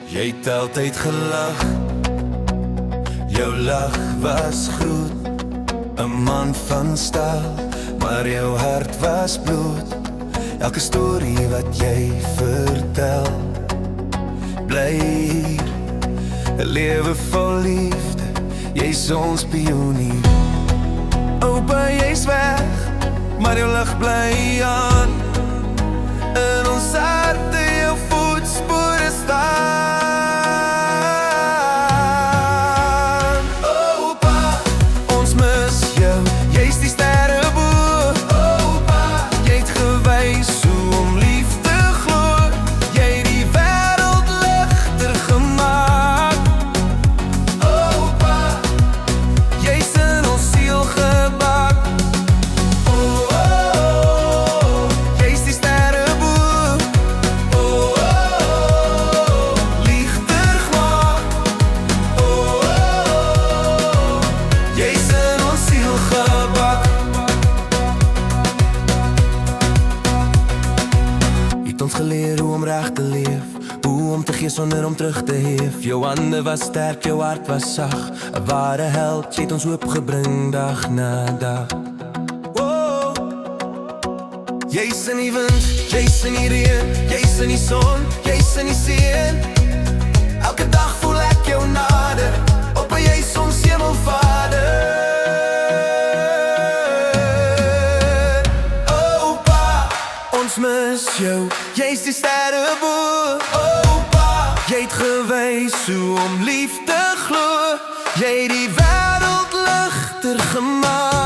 Jy het altyd gelag, jou lach was groot. 'n man van staal, maar jou hart was bloed. Elke storie wat jy vertel, bly hier, 'n lewe vol liefde. Jy's ons pionier. Oupa, jy's weg, maar jou lig bly aan. In ons harte jou voetspore staan. Oupa, ons mis jou, jy's die sterreboer. Oupa, jy het gewys hoe om lief te glo. Jy het die wêreld ligter gemaak. Oupa, jy's in ons siel gebak. Oh, oh, oh, jy's die sterreboer. Oh, oh, oh, lichter gemaak. Oh, oh, oh, jy's in ons siel gebak. Jy het ons geleer hoe om reg te leef, hoe om te gee sonder om terug te hef. Jou hande was sterk, jou hart was sag, 'n ware held, jy het ons hoop gebring dag na dag. Oh, jy's in die wind, jy's in die reën, jy's in die son, jy's in die see. Elke dag voel ek jou nader, op en jy's ons hemelvader. Oupa, ons mis jou, jy's die sterreboer. Oupa, jy het gewys hoe om lief te glo. Jy het die wêreld ligter gemaak.